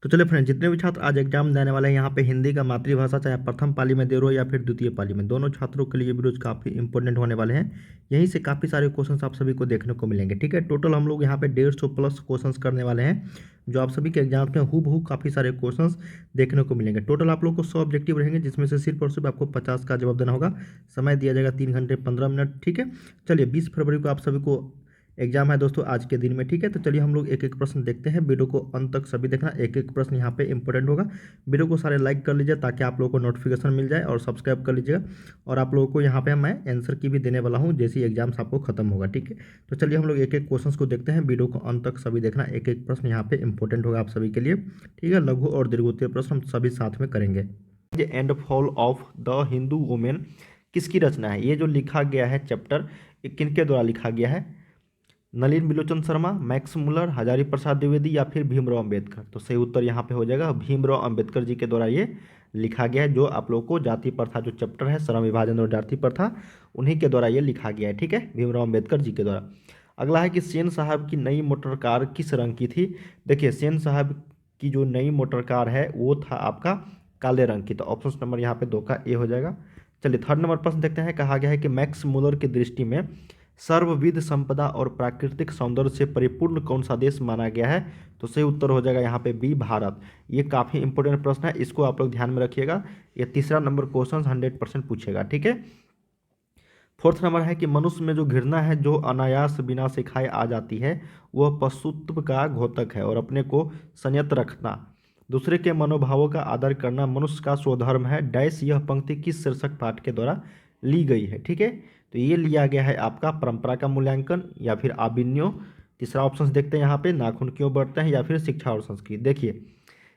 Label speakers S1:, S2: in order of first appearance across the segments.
S1: तो चलिए फ्रेंड, जितने भी छात्र आज एग्जाम देने वाले हैं यहाँ पे हिंदी का मातृभाषा चाहे प्रथम पाली में दे रहे हो या फिर द्वितीय पाली में, दोनों छात्रों के लिए वीडियोज काफ़ी इंपॉर्टेंट होने वाले हैं। यहीं से काफ़ी सारे क्वेश्चंस आप सभी को देखने को मिलेंगे। ठीक है, टोटल हम लोग यहाँ पे 150 प्लस क्वेश्चंस करने वाले हैं, जो आप सभी के एग्जाम्स में हूबहू काफ़ी सारे क्वेश्चंस देखने को मिलेंगे। टोटल आप लोग को 100 ऑब्जेक्टिव रहेंगे, जिसमें से सिर्फ और सिर्फ आपको 50 का जवाब देना होगा। समय दिया जाएगा 3 घंटे 15 मिनट। ठीक है, चलिए 20 फरवरी को आप सभी को एग्जाम है दोस्तों आज के दिन में। ठीक है, तो चलिए हम लोग एक एक प्रश्न देखते हैं। वीडियो को अंत तक सभी देखना, एक एक प्रश्न यहाँ पे इंपॉर्टेंट होगा। वीडियो को सारे लाइक कर लीजिए ताकि आप लोगों को नोटिफिकेशन मिल जाए, और सब्सक्राइब कर लीजिएगा। और आप लोगों को यहाँ पे मैं आंसर की भी देने वाला हूँ जैसे ही एग्जाम्स आपको खत्म होगा। ठीक है, तो चलिए हम लोग एक एक क्वेश्चन को देखते हैं। वीडियो को अंत तक सभी देखना, एक एक प्रश्न यहाँ पे इंपॉर्टेंट होगा आप सभी के लिए। ठीक है, लघु और दीर्घोत्तरीय प्रश्न हम सभी साथ में करेंगे। ये and fall of the Hindu women किसकी रचना है? ये जो लिखा गया है चैप्टर, ये किनके द्वारा लिखा गया है? नलिन बिलोचन शर्मा, मैक्स मुलर, हजारी प्रसाद द्विवेदी या फिर भीमराव अंबेडकर? तो सही उत्तर यहाँ पे हो जाएगा भीमराव अंबेडकर जी के द्वारा ये लिखा गया है। जो आप लोगों को जाति प्रथा जो चैप्टर है श्रम विभाजन और जाति प्रथा, उन्हीं के द्वारा ये लिखा गया है। ठीक है, भीमराव अंबेडकर जी के द्वारा। अगला है कि सेन साहब की नई मोटर कार किस रंग की थी? देखिए, सेन साहब की जो नई मोटर कार है वो था आपका काले रंग की। तो ऑप्शन नंबर यहाँ पे 2 का ए हो जाएगा। चलिए थर्ड नंबर प्रश्न देखते हैं। कहा गया है कि मैक्स मुलर की दृष्टि में सर्वविध संपदा और प्राकृतिक सौंदर्य से परिपूर्ण कौन सा देश माना गया है? तो सही उत्तर हो जाएगा यहाँ पे बी, भारत। ये काफ़ी इंपॉर्टेंट प्रश्न है, इसको आप लोग ध्यान में रखिएगा। ये तीसरा नंबर क्वेश्चन 100% पूछेगा। ठीक है, फोर्थ नंबर है कि मनुष्य में जो घृणा है जो अनायास बिना सिखाए आ जाती है, वह पशुत्व का घोतक है, और अपने को संयत रखना, दूसरे के मनोभावों का आदर करना मनुष्य का स्वधर्म है। डैश यह पंक्ति किस शीर्षक पाठ के द्वारा ली गई है? ठीक है, तो ये लिया गया है आपका परंपरा का मूल्यांकन या फिर आबिन्यो। तीसरा ऑप्शन देखते हैं यहाँ पे, नाखून क्यों बढ़ते हैं, या फिर शिक्षा और संस्कृति। देखिए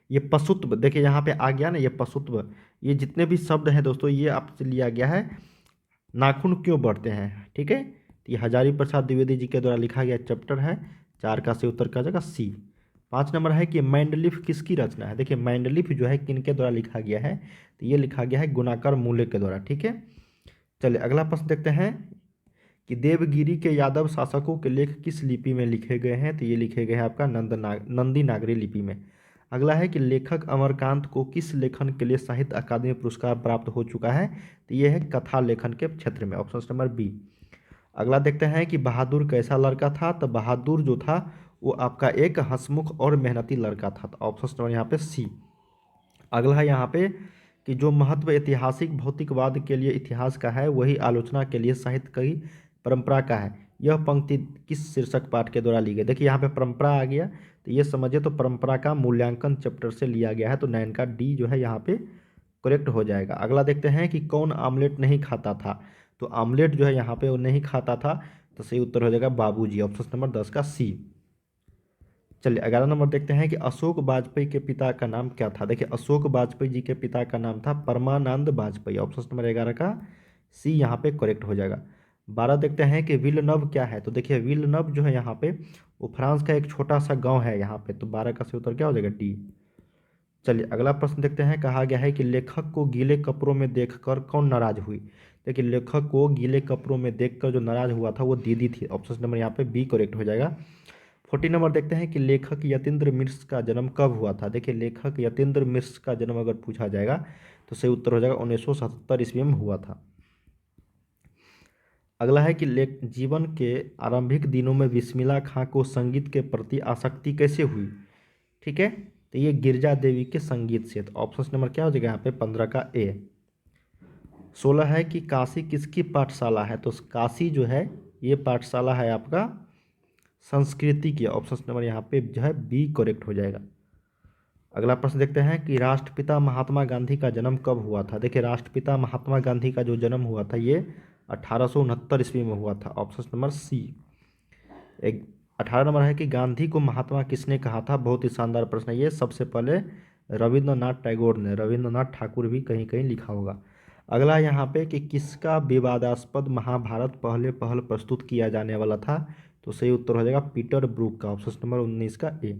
S1: ये पशुत्व, देखिए यहाँ पे आ गया ना, ये पशुत्व, ये जितने भी शब्द हैं दोस्तों ये आपसे लिया गया है नाखून क्यों बढ़ते हैं। ठीक है, तो ये हजारी प्रसाद द्विवेदी जी के द्वारा लिखा गया चैप्टर है। 4 का से उत्तर का जाएगा सी। 5 नंबर है कि मैंडलिफ किसकी रचना है? देखिए मैंडलिफ जो है किनके द्वारा लिखा गया है? तो ये लिखा गया है गुणाकर मूल्य के द्वारा। ठीक है, चलिए अगला प्रश्न देखते हैं कि देवगिरी के यादव शासकों के लेख किस लिपि में लिखे गए हैं? तो ये लिखे गए हैं आपका नंदी नागरी लिपि में। अगला है कि लेखक अमरकांत को किस लेखन के लिए साहित्य अकादमी पुरस्कार प्राप्त हो चुका है? तो ये है कथा लेखन के क्षेत्र में, ऑप्शन नंबर बी। अगला देखते हैं कि बहादुर कैसा लड़का था? तो बहादुर जो था वो आपका एक हंसमुख और मेहनती लड़का था। तो ऑप्शन नंबर यहाँ पे सी। अगला है यहाँ पे कि जो महत्व ऐतिहासिक भौतिकवाद के लिए इतिहास का है वही आलोचना के लिए साहित्य की परंपरा का है। यह पंक्ति किस शीर्षक पाठ के द्वारा ली गई? देखिए यहाँ पे परंपरा आ गया, तो ये समझिए तो परंपरा का मूल्यांकन चैप्टर से लिया गया है। तो 9 का डी जो है यहाँ पे करेक्ट हो जाएगा। अगला देखते हैं कि कौन आमलेट नहीं खाता था? तो आमलेट जो है यहाँ पे वो नहीं खाता था, तो सही उत्तर हो जाएगा बाबूजी, ऑप्शन नंबर 10 का सी। चलिए 11 नंबर देखते हैं कि अशोक वाजपेयी के पिता का नाम क्या था? देखिए अशोक वाजपेयी जी के पिता का नाम था परमानंद वाजपेयी, ऑप्शन नंबर 11 का सी यहाँ पे करेक्ट हो जाएगा। 12 देखते हैं कि विलनव क्या है? तो देखिए विलनव जो है यहाँ पे वो फ्रांस का एक छोटा सा गांव है यहाँ पे। तो 12 का सही उत्तर क्या हो जाएगा? डी। चलिए अगला प्रश्न देखते हैं। कहा गया है कि लेखक को गीले कपड़ों में देखकर कौन नाराज हुई? देखिए लेखक को गीले कपड़ों में देखकर जो नाराज हुआ था वो दीदी थी, ऑप्शन नंबर यहाँ पे बी करेक्ट हो जाएगा। 40 नंबर देखते हैं कि लेखक यतीन्द्र मिश्र का जन्म कब हुआ था? देखिए लेखक यतीन्द्र मिश्र का जन्म अगर पूछा जाएगा तो सही उत्तर हो जाएगा 1977 ईस्वी में हुआ था। अगला है कि जीवन के आरंभिक दिनों में बिस्मिल्लाह खां को संगीत के प्रति आसक्ति कैसे हुई? ठीक है, तो ये गिरजा देवी के संगीत से। तो ऑप्शन नंबर क्या हो जाएगा यहाँ पे 15 का ए। 16 है कि काशी किसकी पाठशाला है? तो काशी जो है ये पाठशाला है आपका संस्कृति की, ऑप्शन नंबर यहाँ पे जो है बी करेक्ट हो जाएगा। अगला प्रश्न देखते हैं कि राष्ट्रपिता महात्मा गांधी का जन्म कब हुआ था? देखिए राष्ट्रपिता महात्मा गांधी का जो जन्म हुआ था ये 1869 ईस्वी में हुआ था, ऑप्शन नंबर सी। एक 18 नंबर है कि गांधी को महात्मा किसने कहा था? बहुत ही शानदार प्रश्न है ये। सबसे पहले रविंद्रनाथ टैगोर ने, रविंद्रनाथ ठाकुर भी कहीं कहीं लिखा होगा। अगला यहाँ पे कि किसका विवादास्पद महाभारत पहले पहल प्रस्तुत किया जाने वाला था? तो सही उत्तर हो जाएगा पीटर ब्रूक का, ऑप्शन नंबर 19 का ए।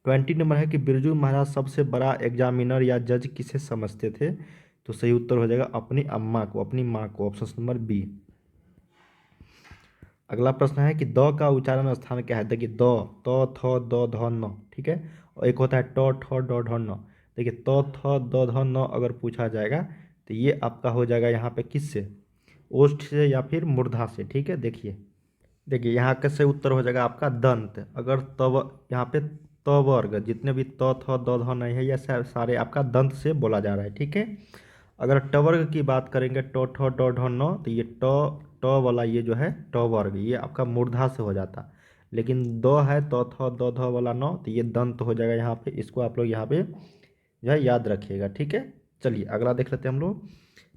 S1: 20 नंबर है कि बिरजू महाराज सबसे बड़ा एग्जामिनर या जज किसे समझते थे? तो सही उत्तर हो जाएगा अपनी अम्मा को, अपनी माँ को, ऑप्शन नंबर बी। अगला प्रश्न है कि द का उच्चारण स्थान क्या है। देखिए द, त थ द ध न, ठीक है। और एक होता है ट ठ ड ढ न। देखिए त थ द ध न अगर पूछा जाएगा तो ये आपका हो जाएगा यहाँ पे किससे, ओष्ठ से या फिर मूर्धा से, ठीक है। देखिए देखिए यहाँ कैसे उत्तर हो जाएगा आपका दंत। अगर तव यहाँ पे त वर्ग जितने भी त थ द ध नहीं है, ये सारे आपका दंत से बोला जा रहा है, ठीक है। अगर ट वर्ग की बात करेंगे ट ठ ड ढ न, तो ये ट वाला ये जो है ट वर्ग ये आपका मूर्धा से हो जाता। लेकिन द है त थ द ध वाला न, तो ये दंत हो जाएगा यहाँ पे। इसको आप लोग यहाँ पे जो है याद रखिएगा, ठीक है। चलिए अगला देख लेते हैं हम लोग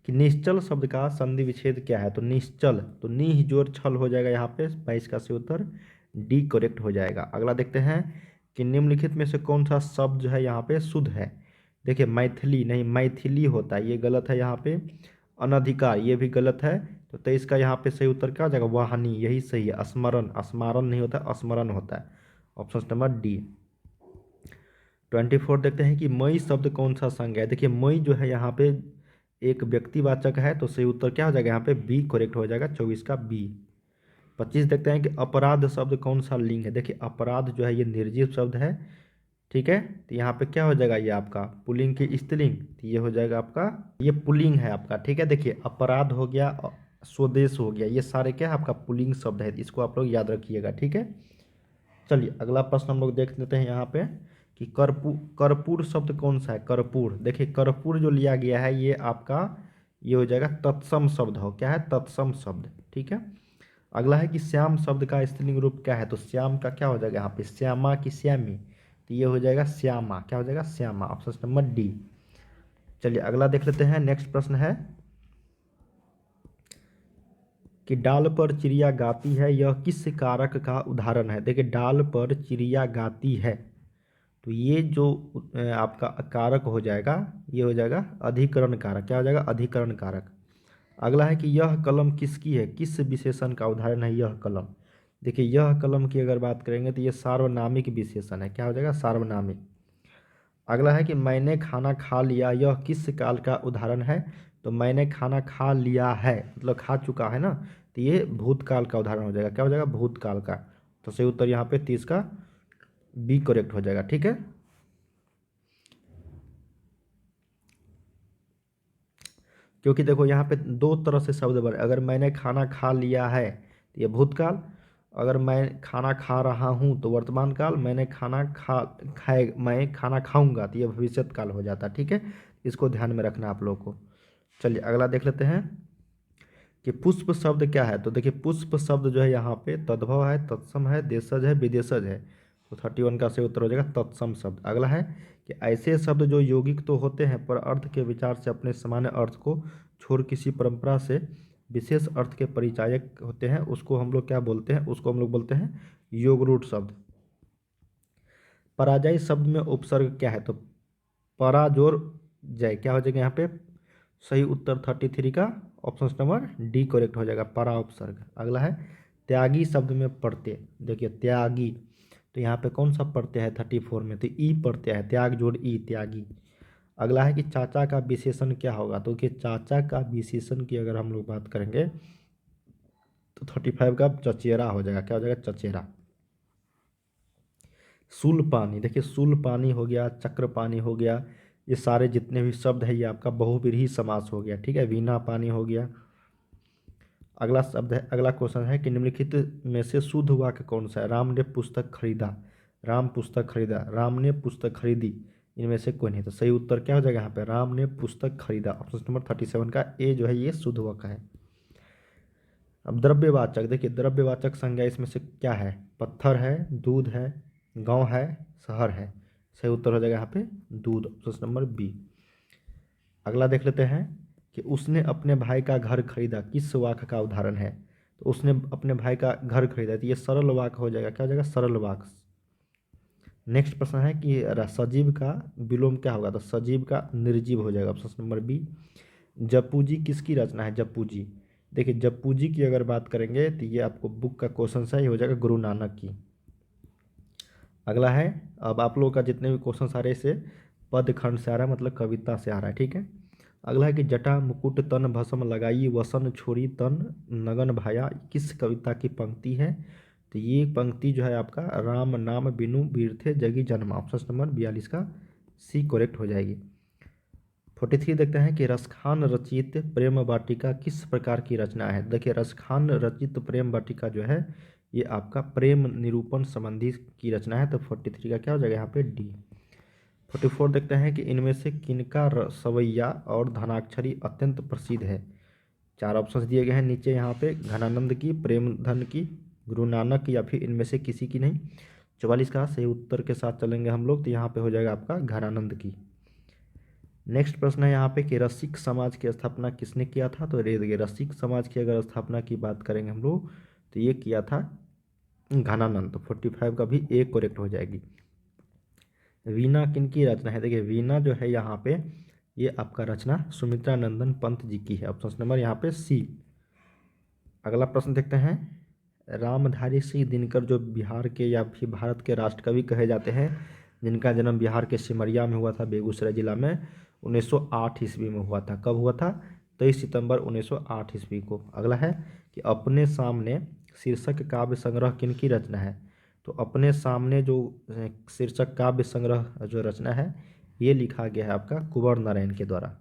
S1: कि निश्चल शब्द का संधि विच्छेद क्या है। तो निश्चल, तो नी जोर छल हो जाएगा यहाँ पे, 22 का सही उत्तर डी करेक्ट हो जाएगा। अगला देखते हैं कि निम्नलिखित में से कौन सा शब्द जो है यहाँ पे शुद्ध है। देखिए मैथिली नहीं, मैथिली होता है, ये गलत है यहाँ पे। अनधिकार ये भी गलत है। तो 23 का यहाँ पे सही उत्तर क्या हो जाएगा, वाहनी, यही सही है। स्मरण, स्मारण नहीं होता, स्मरण होता है। Option number D. 24 देखते हैं कि मई शब्द कौन सा संज्ञा है। देखिए मई जो है यहाँ पे एक व्यक्तिवाचक है, तो सही उत्तर क्या हो जाएगा यहाँ पे बी करेक्ट हो जाएगा, 24 का बी। 25 देखते हैं कि अपराध शब्द कौन सा लिंग है। देखिए अपराध जो है ये निर्जीव शब्द है, ठीक है। तो यहाँ पे क्या हो जाएगा, ये आपका पुल्लिंग की स्त्रीलिंग, तो ये हो जाएगा आपका, ये पुल्लिंग है आपका, ठीक है। देखिए अपराध हो गया, स्वदेश हो गया, ये सारे क्या है आपका पुल्लिंग शब्द है। इसको आप लोग याद रखिएगा, ठीक है। चलिए अगला प्रश्न हम लोग देख लेते हैं यहाँ पे कि कर्पूर शब्द कौन सा है। कर्पूर, देखिए कर्पूर जो लिया गया है ये आपका ये हो जाएगा तत्सम शब्द हो, क्या है तत्सम शब्द, ठीक है। अगला है कि श्याम शब्द का स्त्रीलिंग रूप क्या है। तो श्याम का क्या हो जाएगा यहाँ पे, श्यामा की श्यामी, तो ये हो जाएगा श्यामा, क्या हो जाएगा श्यामा, ऑप्शन नंबर डी। चलिए अगला देख लेते हैं। नेक्स्ट प्रश्न है कि डाल पर चिड़िया गाती है, यह किस कारक का उदाहरण है। देखिए डाल पर चिड़िया गाती है, तो ये जो आपका कारक हो जाएगा ये हो जाएगा अधिकरण कारक, क्या हो जाएगा अधिकरण कारक। अगला है कि यह कलम किसकी है, किस विशेषण का उदाहरण है यह कलम। देखिए यह कलम की अगर बात करेंगे तो ये सार्वनामिक विशेषण है, क्या हो जाएगा सार्वनामिक। अगला है कि मैंने खाना खा लिया, यह किस काल का उदाहरण है। तो मैंने खाना खा लिया है मतलब खा चुका है ना, तो ये भूतकाल का उदाहरण हो जाएगा, क्या हो जाएगा भूतकाल का। तो सही उत्तर यहाँ पे 30 का बी करेक्ट हो जाएगा, ठीक है। क्योंकि देखो यहाँ पे दो तरह से शब्द बने, अगर मैंने खाना खा लिया है तो ये भूतकाल, अगर मैं खाना खा रहा हूँ तो वर्तमान काल, मैं खाना खाऊंगा तो ये भविष्यत काल हो जाता, ठीक है। इसको ध्यान में रखना आप लोगों को। चलिए अगला देख लेते हैं कि पुष्प शब्द क्या है। तो देखिए पुष्प शब्द जो है यहाँ पे तद्भव है, तत्सम है, देशज है, विदेशज है। तो 31 का सही उत्तर हो जाएगा तत्सम शब्द। अगला है कि ऐसे शब्द जो यौगिक तो होते हैं पर अर्थ के विचार से अपने सामान्य अर्थ को छोड़ किसी परंपरा से विशेष अर्थ के परिचायक होते हैं, उसको हम लोग क्या बोलते हैं, उसको हम लोग बोलते हैं योगरूढ़ शब्द। पराजय शब्द में उपसर्ग क्या है। तो पराजोर जय, क्या हो जाएगा यहाँ पे सही उत्तर 33 का ऑप्शन नंबर डी करेक्ट हो जाएगा, परा उपसर्ग। अगला है त्यागी शब्द में प्रत्यय। देखिए त्यागी, तो यहाँ पे कौन सा प्रत्यय है 34 में, तो ई प्रत्यय है, त्याग जोड़ ई त्यागी। अगला है कि चाचा का विशेषण क्या होगा। तो कि चाचा का विशेषण की अगर हम लोग बात करेंगे तो 35 का चचेरा हो जाएगा, क्या हो जाएगा चचेरा। शूल पानी, देखिए शूल पानी हो गया, चक्र पानी हो गया, ये सारे जितने भी शब्द है ये आपका बहुव्रीहि समास हो गया, ठीक है। वीणा पानी हो गया। अगला शब्द है, अगला क्वेश्चन है कि निम्नलिखित में से शुद्ध वाक्य कौन सा है। राम ने पुस्तक खरीदा, राम पुस्तक खरीदा, राम ने पुस्तक खरीदी, इनमें से कोई नहीं। तो सही उत्तर क्या हो जाएगा यहाँ पे राम ने पुस्तक खरीदा, ऑप्शन नंबर 37 का ए जो है ये शुद्ध वाक्य है। अब द्रव्यवाचक, देखिए द्रव्यवाचक संज्ञा इसमें से क्या है, पत्थर है, दूध है, गांव है, शहर है। सही उत्तर हो जाएगा यहाँ पे दूध, ऑप्शन नंबर बी। अगला देख लेते हैं कि उसने अपने भाई का घर खरीदा, किस वाक्य का उदाहरण है। तो उसने अपने भाई का घर खरीदा, तो ये सरल वाक्य हो जाएगा, क्या हो जाएगा सरल वाक्य। नेक्स्ट प्रश्न है कि सजीव का विलोम क्या होगा। तो सजीव का निर्जीव हो जाएगा, ऑप्शन नंबर बी। जप्पू जी किसकी रचना है, जप्पू जी। देखिए जप्पू जी की अगर बात करेंगे तो ये आपको बुक का क्वेश्चन है, ये हो जाएगा गुरु नानक की। अगला है, अब आप लोगों का जितने भी क्वेश्चन आ रहे हैं इसे पद खंड से आ रहा है, मतलब कविता से आ रहा है, ठीक है। अगला है कि जटा मुकुट तन भस्म लगाई वसन छोड़ी तन नगन भाया, किस कविता की पंक्ति है? तो ये पंक्ति जो है आपका राम नाम बिनु बीरथे जगी जन्मा, ऑप्शन नंबर 42 का सी करेक्ट हो जाएगी। 43 देखते हैं कि रसखान रचित प्रेम वाटिका किस प्रकार की रचना है? देखिए रसखान रचित प्रेम वाटिका जो है ये आपका प्रेम निरूपण संबंधी की रचना है, तो 43 का क्या हो जाएगा यहाँ पे डी। 44 देखते हैं कि इनमें से किनका सवैया और धनाक्षरी अत्यंत प्रसिद्ध है? 4 ऑप्शन दिए गए हैं नीचे यहाँ पे, घनानंद की, प्रेमधन की, गुरु नानक या फिर इनमें से किसी की नहीं। 44 का सही उत्तर के साथ चलेंगे हम लोग, तो यहाँ पे हो जाएगा आपका घनानंद की। नेक्स्ट प्रश्न है यहाँ पे कि रसिक समाज की स्थापना किसने किया था? तो देखिए रसिक समाज की अगर स्थापना की बात करेंगे हम लोग तो ये किया था घनानंद, तो 45 का भी ए करेक्ट हो जाएगी। वीणा किन की रचना है? देखिए वीणा जो है यहाँ पे ये आपका रचना सुमित्रा नंदन पंत जी की है, ऑप्शन नंबर यहाँ पे सी। अगला प्रश्न देखते हैं, रामधारी सिंह दिनकर जो बिहार के या फिर भारत के राष्ट्रकवि कहे जाते हैं, जिनका जन्म बिहार के सिमरिया में हुआ था, बेगूसराय जिला में 1908 ईस्वी में हुआ था। कब हुआ था? 23 सितंबर 1908 ईस्वी को। अगला है कि अपने सामने शीर्षक काव्य संग्रह किन की रचना है? तो अपने सामने जो शीर्षक काव्य संग्रह जो रचना है ये लिखा गया है आपका कुंवर नारायण के द्वारा।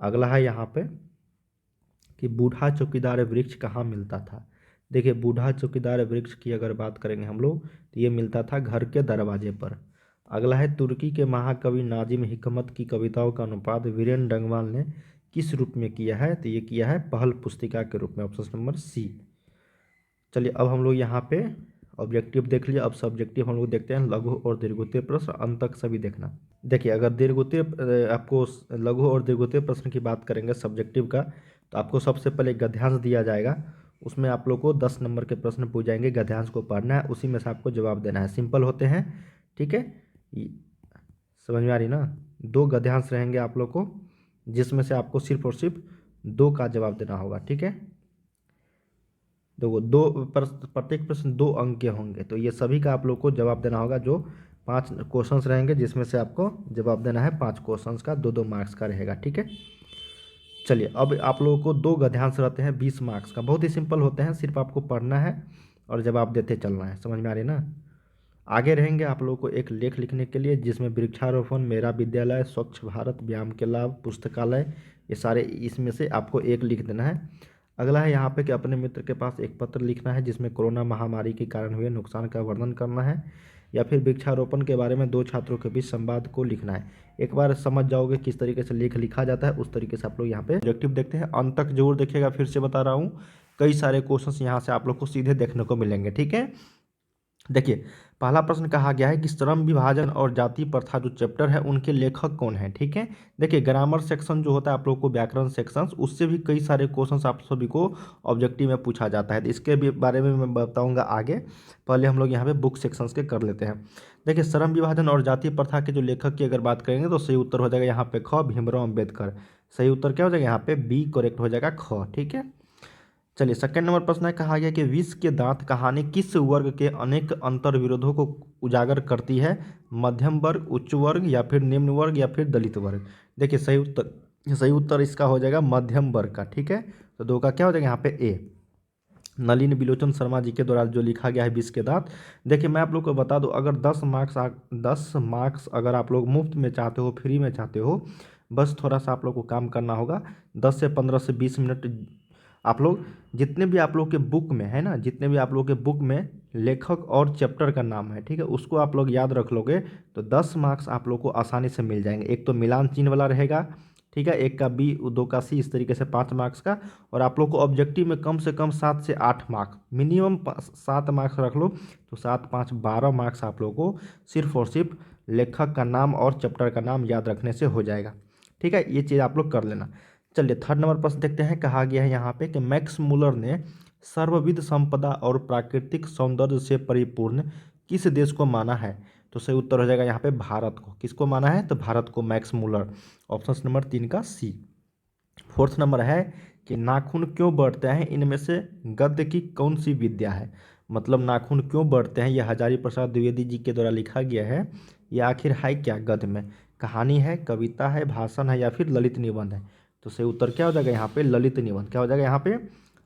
S1: अगला है यहाँ पे कि बूढ़ा चौकीदार वृक्ष कहाँ मिलता था? देखिए बूढ़ा चौकीदार वृक्ष की अगर बात करेंगे हम लोग तो ये मिलता था घर के दरवाजे पर। अगला है तुर्की के महाकवि नाजिम हिकमत की कविताओं का अनुवाद वीरेन डंगवाल ने किस रूप में किया है? तो ये किया है पहल पुस्तिका के रूप में, ऑप्शन नंबर सी। चलिए अब हम लोग यहाँ पे ऑब्जेक्टिव देख लिया, अब सब्जेक्टिव हम लोग देखते हैं लघु और दीर्घोत्तरीय प्रश्न, अंत तक सभी देखना। देखिए अगर दीर्घोत्तरीय आपको लघु और दीर्घोत्तरीय प्रश्न की बात करेंगे सब्जेक्टिव का, तो आपको सबसे पहले गद्यांश दिया जाएगा, उसमें आप लोग को 10 नंबर के प्रश्न पूछ जाएंगे, गद्यांश को पढ़ना है, उसी में से आपको जवाब देना है। सिंपल होते हैं, ठीक है, समझ में आ रही ना? 2 गद्यांश रहेंगे आप लोग को, जिसमें से आपको सिर्फ और सिर्फ 2 का जवाब देना होगा, ठीक है। देखो प्रत्येक प्रश्न 2 अंक के होंगे, तो ये सभी का आप लोग को जवाब देना होगा। जो 5 क्वेश्चंस रहेंगे जिसमें से आपको जवाब देना है 5 क्वेश्चंस का, 2-2 मार्क्स का रहेगा, ठीक है। चलिए अब आप लोगों को 2 गद्यांश रहते हैं 20 मार्क्स का, बहुत ही सिंपल होते हैं, सिर्फ आपको पढ़ना है और जवाब देते चलना है, समझ में आ रही ना। आगे रहेंगे आप लोगों को एक लेख लिखने के लिए, जिसमें वृक्षारोपण, मेरा विद्यालय, स्वच्छ भारत, व्यायाम के लाभ, पुस्तकालय, ये सारे इसमें से आपको एक लिख देना है। अगला है यहाँ पे कि अपने मित्र के पास एक पत्र लिखना है जिसमें कोरोना महामारी के कारण हुए नुकसान का वर्णन करना है, या फिर वृक्षारोपण के बारे में 2 छात्रों के बीच संवाद को लिखना है। एक बार समझ जाओगे किस तरीके से लेख लिखा जाता है, उस तरीके से आप लोग यहाँ पे ऑब्जेक्टिव देखते हैं। अंत तक जरूर देखिएगा, फिर से बता रहा हूँ, कई सारे क्वेश्चंस यहाँ से आप लोग को सीधे देखने को मिलेंगे, ठीक है। देखिए पहला प्रश्न कहा गया है कि श्रम विभाजन और जाति प्रथा जो चैप्टर है उनके लेखक कौन है, ठीक है। देखिए ग्रामर सेक्शन जो होता है आप लोग को, व्याकरण सेक्शन, उससे भी कई सारे क्वेश्चंस आप सभी को ऑब्जेक्टिव में पूछा जाता है, तो इसके भी बारे में मैं बताऊंगा आगे। पहले हम लोग यहाँ पे बुक सेक्शंस के कर लेते हैं। देखिए श्रम विभाजन और जाति प्रथा के जो लेखक की अगर बात करेंगे तो सही उत्तर हो जाएगा यहाँ पे ख, भीमराव अम्बेडकर। सही उत्तर क्या हो जाएगा यहाँ पे बी करेक्ट हो जाएगा, ख, ठीक है। चलिए सेकंड नंबर प्रश्न है, कहा गया कि विष के दांत कहानी किस वर्ग के अनेक अंतर विरोधों को उजागर करती है? मध्यम वर्ग, उच्च वर्ग, या फिर निम्न वर्ग, या फिर दलित वर्ग? देखिए सही उत्तर इसका हो जाएगा मध्यम वर्ग का, ठीक है। तो 2 का क्या हो जाएगा यहाँ पे ए। नलिन बिलोचन शर्मा जी के द्वारा जो लिखा गया है विष के दांत। देखिए मैं आप लोग को बता दूं, अगर 10 मार्क्स अगर आप लोग मुफ्त में चाहते हो, फ्री में चाहते हो, बस थोड़ा सा आप लोग को काम करना होगा, 10 से 15 से 20 मिनट आप लोग जितने भी आप लोग के बुक में है ना, जितने भी आप लोग के बुक में लेखक और चैप्टर का नाम है, ठीक है, उसको आप लोग याद रख लोगे तो 10 मार्क्स आप लोग को आसानी से मिल जाएंगे। एक तो मिलान चिन्ह वाला रहेगा, ठीक है, एक का बी, 2 का सी, इस तरीके से 5 मार्क्स का। और आप लोग को ऑब्जेक्टिव में कम से कम 7 से 8 मार्क्स, मिनिमम 7 मार्क्स रख लो, तो 7, 5, 12 मार्क्स आप लोग को सिर्फ और सिर्फ लेखक का नाम और चैप्टर का नाम याद रखने से हो जाएगा, ठीक है। ये चीज़ आप लोग कर लेना। चलिए थर्ड नंबर प्रश्न देखते हैं, कहा गया है यहाँ पे कि मैक्स मुलर ने सर्वविध संपदा और प्राकृतिक सौंदर्य से परिपूर्ण किस देश को माना है? तो सही उत्तर हो जाएगा यहाँ पे भारत को। किसको माना है? तो भारत को, मैक्स मुलर, ऑप्शन नंबर 3 का सी। फोर्थ नंबर है कि नाखून क्यों बढ़ते हैं, इनमें से गद्य की कौन सी विद्या है? मतलब नाखून क्यों बढ़ते हैं, यह हजारी प्रसाद द्विवेदी जी के द्वारा लिखा गया है, यह आखिर है क्या गद्य में? कहानी है, कविता है, भाषण है या फिर ललित निबंध है? तो सही उत्तर क्या हो जाएगा यहाँ पे? ललित निबंध। क्या हो जाएगा यहाँ पे?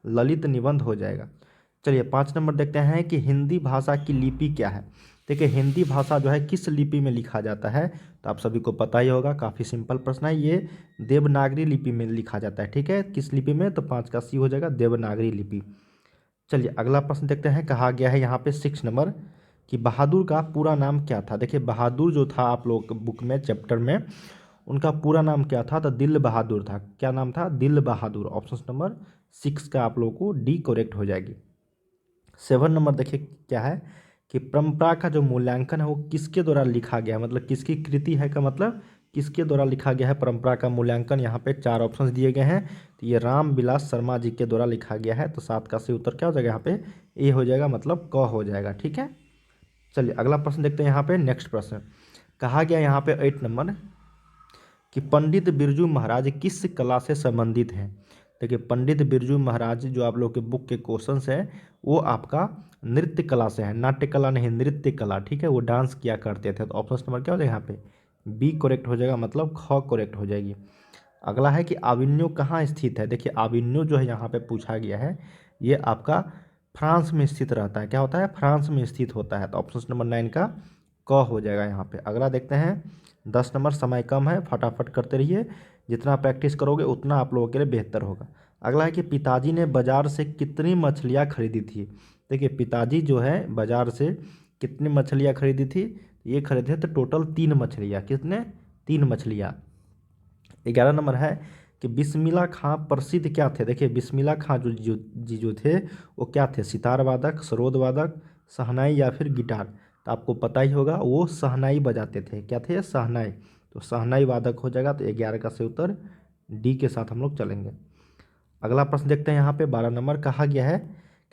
S1: ललित निबंध हो जाएगा। चलिए 5 नंबर देखते हैं कि हिंदी भाषा की लिपि क्या है। देखिए हिंदी भाषा जो है किस लिपि में लिखा जाता है? तो आप सभी को पता ही होगा, काफ़ी सिंपल प्रश्न है ये। देवनागरी लिपि में लिखा जाता है। ठीक है, किस लिपि में? तो 5 का सी हो जाएगा, देवनागरी लिपि। चलिए अगला प्रश्न देखते हैं। कहा गया है यहाँ पे 6 नंबर कि बहादुर का पूरा नाम क्या था? देखिए बहादुर जो था आप लोग बुक में, चैप्टर में, उनका पूरा नाम क्या था? तो दिल बहादुर था। क्या नाम था? दिल बहादुर। ऑप्शन नंबर 6 का आप लोगों को डी करेक्ट हो जाएगी। 7 नंबर देखिए क्या है कि परंपरा का जो मूल्यांकन है वो किसके द्वारा लिखा गया है? मतलब किसकी कृति है का मतलब किसके द्वारा लिखा गया है परंपरा का मूल्यांकन? यहाँ पे 4 ऑप्शंस दिए गए हैं। तो ये राम विलास शर्मा जी के द्वारा लिखा गया है। तो 7 का सही उत्तर क्या हो जाएगा यहाँ पे? ए हो जाएगा, मतलब क हो जाएगा। ठीक है, चलिए अगला प्रश्न देखते हैं। यहाँ पे नेक्स्ट प्रश्न कहा गया यहाँ पे 8 नंबर कि पंडित बिरजू महाराज किस कला से संबंधित हैं? देखिए पंडित बिरजू महाराज जो आप लोग के बुक के क्वेश्चंस है वो आपका नृत्य कला से है, नाट्य कला नहीं, नृत्य कला। ठीक है, वो डांस किया करते थे। तो ऑप्शन नंबर क्या हो जाएगा यहाँ पे? बी करेक्ट हो जाएगा, मतलब ख करेक्ट हो जाएगी। अगला है कि आविन्यो कहाँ स्थित है? देखिए आविन्यो जो है यहाँ पे पूछा गया है, ये आपका फ्रांस में स्थित रहता है। क्या होता है? फ्रांस में स्थित होता है। तो ऑप्शन नंबर 9 का क हो जाएगा यहाँ पे। अगला देखते हैं 10 नंबर, समय कम है, फटाफट करते रहिए, जितना प्रैक्टिस करोगे उतना आप लोगों के लिए बेहतर होगा। अगला है कि पिताजी ने बाजार से कितनी मछलियाँ खरीदी थी? देखिए पिताजी जो है बाजार से कितनी मछलियाँ खरीदी थी? ये खरीदे थे टोटल 3 मछलियाँ। कितने? 3 मछलियाँ। 11 नंबर है कि बिस्मिल्लाह खां प्रसिद्ध क्या थे? देखिए बिस्मिल्लाह खां जो थे वो क्या थे? सितार वादक, सरोद वादक, शहनाई या फिर गिटार? तो आपको पता ही होगा वो शहनाई बजाते थे। क्या थे? शहनाई। तो शहनाई वादक हो जाएगा। तो 11 का सही उत्तर डी के साथ हम लोग चलेंगे। अगला प्रश्न देखते हैं। यहाँ पे 12 नंबर कहा गया है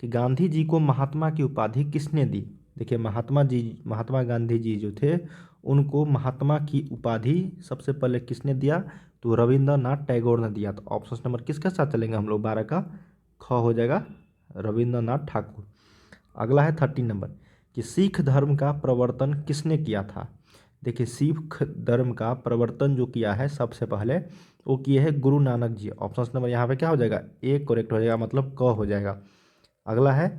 S1: कि गांधी जी को महात्मा की उपाधि किसने दी? देखिए महात्मा गांधी जी जो थे उनको महात्मा की उपाधि सबसे पहले किसने दिया? तो रविंद्रनाथ टैगोर ने दिया। तो ऑप्शन नंबर किसके साथ चलेंगे हम लोग? 12 का ख हो जाएगा, रविंद्रनाथ ठाकुर। अगला है 13 नंबर कि सिख धर्म का प्रवर्तन किसने किया था? देखिए सिख धर्म का प्रवर्तन जो किया है सबसे पहले वो किए हैं गुरु नानक जी। ऑप्शन नंबर यहाँ पे क्या हो जाएगा? ए करेक्ट हो जाएगा, मतलब क हो जाएगा। अगला है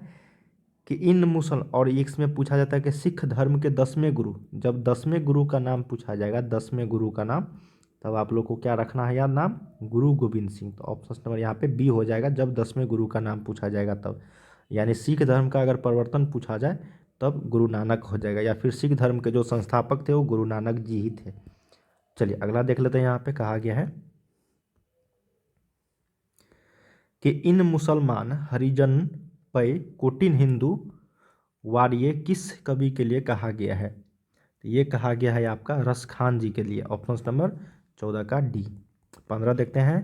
S1: कि इन मुसल, और इसमें पूछा जाता है कि सिख धर्म के 10वें गुरु, जब 10वें गुरु का नाम पूछा जाएगा, 10वें गुरु का नाम, तब आप लोग को क्या रखना है याद? नाम गुरु गोविंद सिंह। तो ऑप्शन नंबर यहाँ पे बी हो जाएगा, जब 10वें गुरु का नाम पूछा जाएगा तब। यानी सिख धर्म का अगर परिवर्तन पूछा जाए तब गुरु नानक हो जाएगा, या फिर सिख धर्म के जो संस्थापक थे वो गुरु नानक जी ही थे। चलिए अगला देख लेते हैं। यहाँ पे कहा गया है कि इन मुसलमान हरिजन पे कोटिन हिंदू वार्य किस कवि के लिए कहा गया है? तो ये कहा गया है आपका रस खान जी के लिए। ऑप्शन नंबर 14 का डी। 15 देखते हैं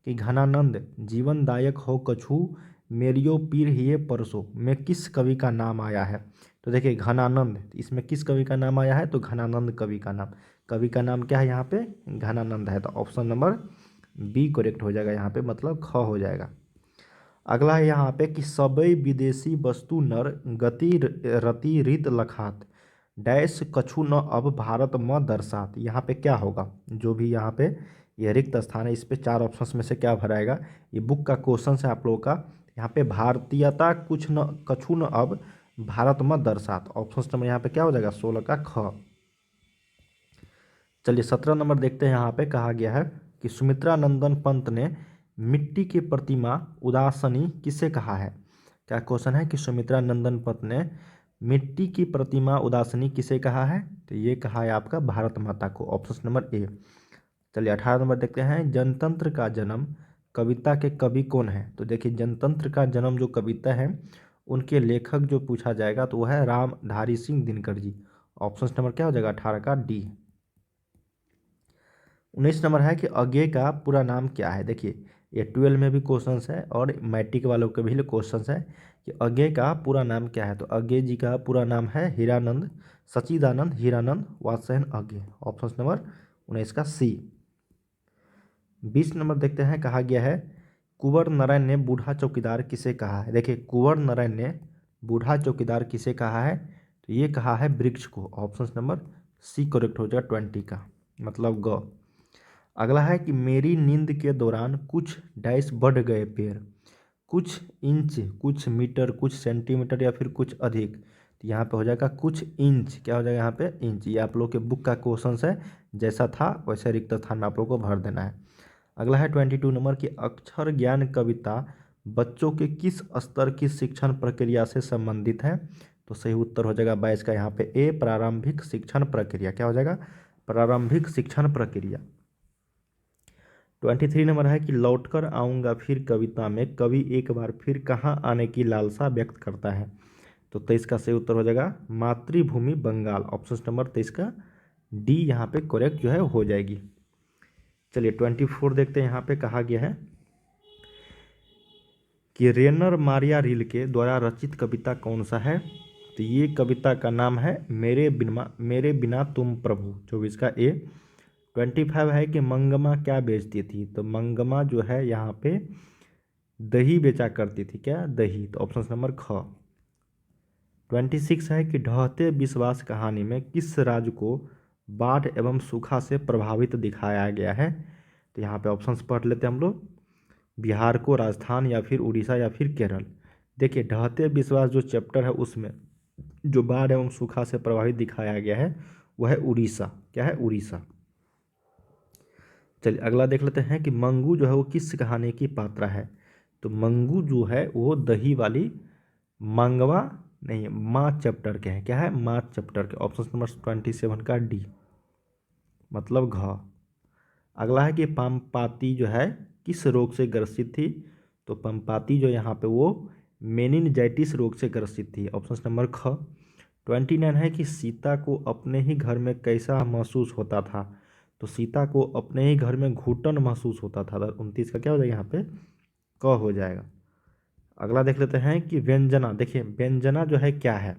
S1: कि घनानंद जीवनदायक हो कछु मेरियो पीर हिये परसों में किस कवि का नाम आया है? तो देखिए घनानंद, इसमें किस कवि का नाम आया है? तो घनानंद कवि का नाम। कवि का नाम क्या है यहाँ पे? घनानंद है। तो ऑप्शन नंबर बी करेक्ट हो जाएगा यहाँ पे, मतलब ख हो जाएगा। अगला है यहाँ पे कि सबई विदेशी वस्तु नर गति रति रित लखात डैश कछु न अब भारत म दर्शात। यहाँ पे क्या होगा? जो भी यहाँ पे ये रिक्त स्थान है इस पे 4 ऑप्शंस में से क्या भराएगा? ये बुक का क्वेश्चन है आप लोगों का। यहाँ पे भारतीयता कुछ न कछु न अब भारत म दर्शात। ऑप्शन नंबर यहाँ पे क्या हो जाएगा? 16 का ख। चलिए 17 नंबर देखते हैं। यहाँ पे कहा गया है कि सुमित्रा नंदन पंत ने मिट्टी की प्रतिमा उदासनी किसे कहा है? क्या क्वेश्चन है कि सुमित्रा नंदन पंत ने मिट्टी की प्रतिमा उदासनी किसे कहा है? तो ये कहा है आपका भारत माता को। Option number A. चलिए 18 नंबर देखते हैं। जनतंत्र का जन्म कविता के कवि कौन है? तो देखिए जनतंत्र का जन्म जो कविता है उनके लेखक जो पूछा जाएगा तो वह है रामधारी सिंह दिनकर जी। ऑप्शन नंबर क्या हो जाएगा? 18 का डी। 19 नंबर है कि अज्ञे का पूरा नाम क्या है? देखिए ये 12 में भी क्वेश्चन है और मैट्रिक वालों के भी क्वेश्चन है कि अज्ञे का पूरा नाम क्या है? तो अज्ञे जी का पूरा नाम है हीरानंद सच्चिदानंद हीरानंद वात्स्ययन अज्ञे। ऑप्शन नंबर 19 का सी। 20 नंबर देखते हैं। कहा गया है कुंवर नारायण ने बूढ़ा चौकीदार किसे कहा है? देखिए कुंवर नारायण ने बूढ़ा चौकीदार किसे कहा है? तो ये कहा है वृक्ष को। ऑप्शन नंबर सी करेक्ट हो जाएगा 20 का। मतलब ग। अगला है कि मेरी नींद के दौरान कुछ डैश बढ़ गए पैर, कुछ इंच, कुछ मीटर, कुछ सेंटीमीटर या फिर कुछ अधिक। तो यहाँ पे हो जाएगा कुछ इंच, क्या हो जाएगा यहाँ पे इंच। ये आप लोग के बुक का क्वेश्चन है, जैसा था वैसे रिक्त स्थान में आप लोग को भर देना है। अगला है 22 नंबर की अक्षर ज्ञान कविता बच्चों के किस स्तर की शिक्षण प्रक्रिया से संबंधित है। तो सही उत्तर हो जाएगा 22 का यहाँ पे ए, प्रारंभिक शिक्षण प्रक्रिया। क्या हो जाएगा, प्रारंभिक शिक्षण प्रक्रिया। 23 नंबर है कि लौटकर आऊँगा फिर कविता में कवि एक बार फिर कहाँ आने की लालसा व्यक्त करता है। तो 23 का सही उत्तर हो जाएगा मातृभूमि बंगाल। ऑप्शन नंबर 23 का डी यहाँ पे करेक्ट जो है हो जाएगी। चलिए 24 देखते हैं। यहाँ पे कहा गया है कि रेनर मारिया रिल्के द्वारा रचित कविता कौन सा है। तो ये कविता का नाम है मेरे बिना तुम प्रभु। 24 का ए। 25 है कि मंगमा क्या बेचती थी। तो मंगमा जो है यहाँ पे दही बेचा करती थी। क्या, दही। तो ऑप्शन नंबर ख। 26 है कि ढहते विश्वास कहानी में किस राज्य को बाढ़ एवं सूखा से प्रभावित दिखाया गया है। तो यहाँ पे ऑप्शंस पढ़ लेते हैं हम लोग। बिहार को, राजस्थान या फिर उड़ीसा या फिर केरल। देखिए ढहते विश्वास जो चैप्टर है उसमें जो बाढ़ एवं सूखा से प्रभावित दिखाया गया है वह है उड़ीसा। क्या है, उड़ीसा। चलिए अगला देख लेते हैं कि मंगू जो है वो किस कहानी की पात्रा है। तो मंगू जो है वो दही वाली मंगवा नहीं, माँ चैप्टर के हैं। क्या है, माँ चैप्टर के। ऑप्शन नंबर 27 का डी, मतलब घ। अगला है कि पंपाती जो है किस रोग से ग्रसित थी। तो पंपाती जो यहाँ पे वो मेनिनजाइटिस रोग से ग्रसित थी। ऑप्शन नंबर ख। 29 है कि सीता को अपने ही घर में कैसा महसूस होता था। तो सीता को अपने ही घर में घुटन महसूस होता था। 29 का क्या हो जाएगा यहाँ पे क हो जाएगा। अगला देख लेते हैं कि व्यंजना। देखिए व्यंजना जो है क्या है।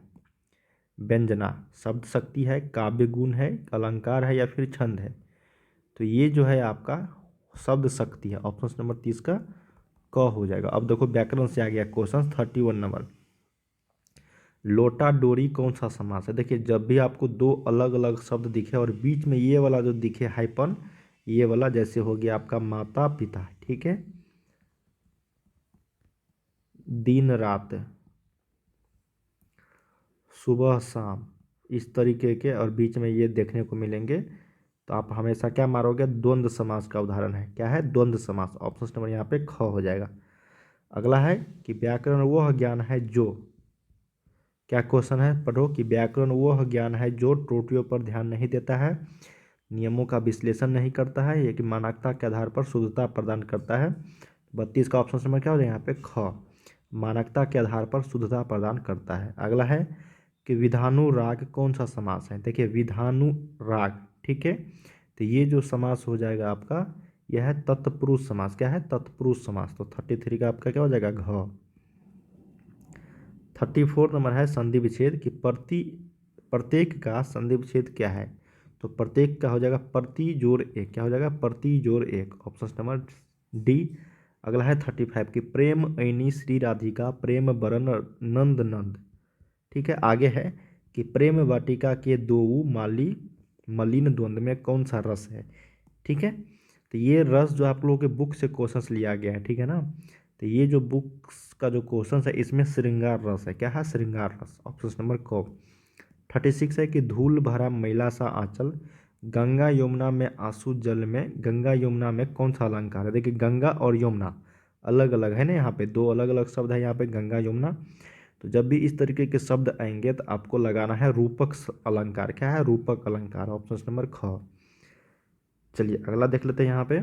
S1: व्यंजना शब्द शक्ति है, काव्य गुण है, अलंकार है या फिर छंद है। तो ये जो है आपका शब्द शक्ति है। ऑप्शन नंबर 30 का क हो जाएगा। अब देखो व्याकरण से आ गया क्वेश्चन 31 नंबर। लोटा डोरी कौन सा समास है। देखिए जब भी आपको दो अलग अलग शब्द दिखे और बीच में ये वाला जो दिखे हाइपन, ये वाला, जैसे हो गया आपका माता पिता, ठीक है, दिन रात, सुबह शाम, इस तरीके के, और बीच में ये देखने को मिलेंगे, तो आप हमेशा क्या मारोगे, द्वंद्व समास का उदाहरण है। क्या है, द्वंद्व समास। ऑप्शन नंबर यहाँ पे ख हो जाएगा। अगला है कि व्याकरण वह ज्ञान है जो, क्या क्वेश्चन है पढ़ो, कि व्याकरण वह ज्ञान है जो त्रुटियों पर ध्यान नहीं देता है, नियमों का विश्लेषण नहीं करता है, या कि मानकता के आधार पर शुद्धता प्रदान करता है। 32 का ऑप्शन नंबर क्या हो जाएगा यहाँ पे ख, मानकता के आधार पर शुद्धता प्रदान करता है। अगला है कि विधानुराग कौन सा समास है। देखिए विधानुराग, ठीक है, तो ये जो समास हो जाएगा आपका, यह है तत्पुरुष समास। क्या है, तत्पुरुष समास। तो 33 का आपका क्या हो जाएगा घ। 34 नंबर है संधि विच्छेद, कि प्रत्येक का संधि विच्छेद क्या है। तो प्रत्येक का हो जाएगा प्रति जोड़ एक। क्या हो जाएगा, प्रति जोड़ एक। Option number D. अगला है 35 की प्रेम ऐनी श्री राधिका प्रेम बरन नंद नंद। ठीक है, आगे है कि प्रेम वाटिका के दो माली मलिन द्वंद्व में कौन सा रस है। ठीक है, तो ये रस जो आप लोगों के बुक से क्वेश्चंस लिया गया है, ठीक है ना। तो ये जो बुक्स का जो क्वेश्चन है इसमें श्रृंगार रस है। क्या है, श्रृंगार रस। ऑप्शन नंबर क। 36 है कि धूल भरा मैला सा आंचल गंगा यमुना में आंसू जल में, गंगा यमुना में कौन सा अलंकार है। देखिए गंगा और यमुना अलग अलग है ना, यहाँ पे दो अलग अलग शब्द है यहाँ पे गंगा यमुना। तो जब भी इस तरीके के शब्द आएंगे तो आपको लगाना है रूपक अलंकार। क्या है, रूपक अलंकार। ऑप्शन नंबर ख। चलिए अगला देख लेते हैं। यहाँ पे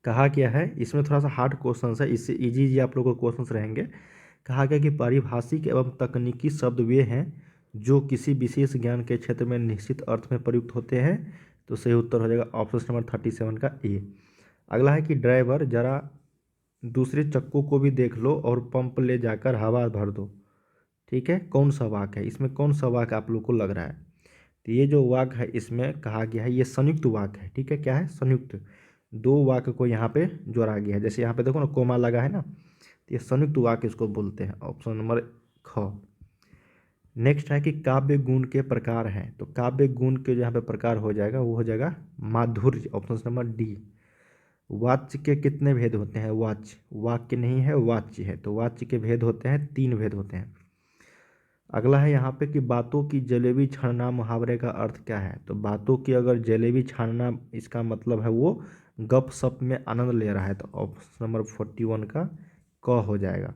S1: कहा गया है, इसमें थोड़ा सा हार्ड क्वेश्चन है, इससे इजी इजी आप लोगों को क्वेश्चन रहेंगे। कहा गया कि पारिभाषिक एवं तकनीकी शब्द वे हैं जो किसी विशेष ज्ञान के क्षेत्र में निश्चित अर्थ में प्रयुक्त होते हैं। तो सही उत्तर हो जाएगा ऑप्शन नंबर 37 का ए। अगला है कि ड्राइवर जरा दूसरे चक्कों को भी देख लो और पंप ले जाकर हवा भर दो। ठीक है, कौन सा वाक्य है इसमें, कौन सा वाक्य आप लोग को लग रहा है। तो ये जो वाक्य है इसमें कहा गया है ये संयुक्त वाक्य है। ठीक है, क्या है, संयुक्त। दो वाक्य को यहाँ पे जोड़ा गया है। जैसे यहाँ पे देखो ना कोमा लगा है ना, तो ये संयुक्त वाक्य इसको बोलते हैं। ऑप्शन नंबर ख। नेक्स्ट है कि काव्य गुण के प्रकार हैं, तो काव्य गुण के यहाँ पे प्रकार हो जाएगा वो हो जाएगा माधुर्य, ऑप्शन नंबर डी। वाच्य के कितने भेद होते हैं? वाच्य, वाक्य नहीं है वाच्य है, तो वाच्य के भेद होते हैं 3 भेद होते हैं। अगला है यहाँ पे कि बातों की जलेबी छानना मुहावरे का अर्थ क्या है? तो बातों की अगर जलेबी छानना इसका मतलब है वो गप सप में आनंद ले रहा है, तो ऑप्शन नंबर 41 का क हो जाएगा।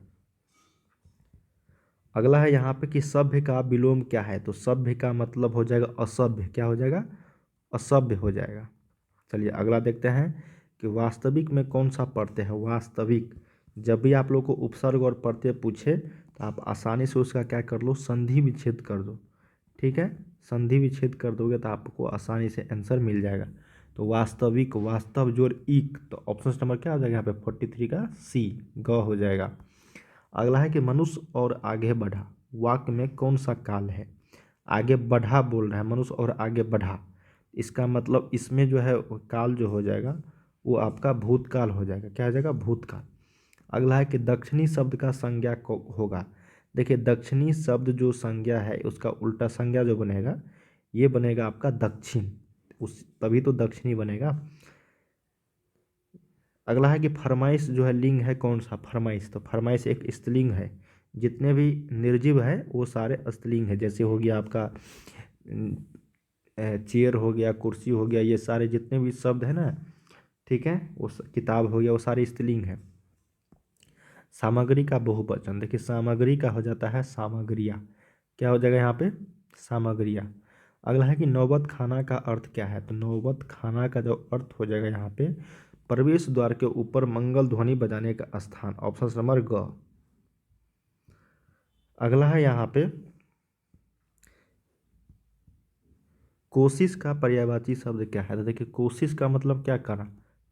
S1: अगला है यहाँ पे कि सभ्य का विलोम क्या है? तो सभ्य का मतलब हो जाएगा असभ्य, क्या हो जाएगा? असभ्य हो जाएगा। चलिए अगला देखते हैं कि वास्तविक में कौन सा पढ़ते हैं? वास्तविक, जब भी आप लोग को उपसर्ग और प्रत्यय पूछे तो आप आसानी से उसका क्या कर लो? संधि विच्छेद कर दो, ठीक है। संधि विच्छेद कर दोगे तो आपको आसानी से आंसर मिल जाएगा। तो वास्तविक, वास्तव जोड़ इक, तो ऑप्शन नंबर क्या हो जाएगा यहाँ पे? 43 का सी, ग हो जाएगा। अगला है कि मनुष्य और आगे बढ़ा, वाक्य में कौन सा काल है? आगे बढ़ा बोल रहा है मनुष्य और आगे बढ़ा, इसका मतलब इसमें जो है काल जो हो जाएगा वो आपका भूतकाल हो जाएगा, क्या हो जाएगा? भूतकाल। अगला है कि दक्षिणी शब्द का संज्ञा होगा। देखिए दक्षिणी शब्द जो संज्ञा है उसका उल्टा संज्ञा जो बनेगा ये बनेगा आपका दक्षिण, उस तभी तो दक्षिणी बनेगा। अगला है कि फरमाइश जो है लिंग है कौन सा? फरमाइश, तो फरमाइश एक स्त्रीलिंग है। जितने भी निर्जीव है वो सारे स्त्रीलिंग है, जैसे हो गया आपका चेयर हो गया, कुर्सी हो गया, ये सारे जितने भी शब्द है ना, ठीक है, वो किताब हो गया, वो सारे स्त्रीलिंग है। सामग्री का बहुवचन, देखिए सामग्री का हो जाता है सामग्रिया, क्या हो जाएगा यहाँ पे? सामग्रिया। अगला है कि नौबत खाना का अर्थ क्या है? तो नौबत खाना का जो अर्थ हो जाएगा यहाँ पे प्रवेश द्वार के ऊपर मंगल ध्वनि बजाने का स्थान, ऑप्शन नंबर ग। अगला है यहाँ पे कोशिश का पर्यायवाची शब्द क्या है? तो देखिए कोशिश का मतलब क्या करना?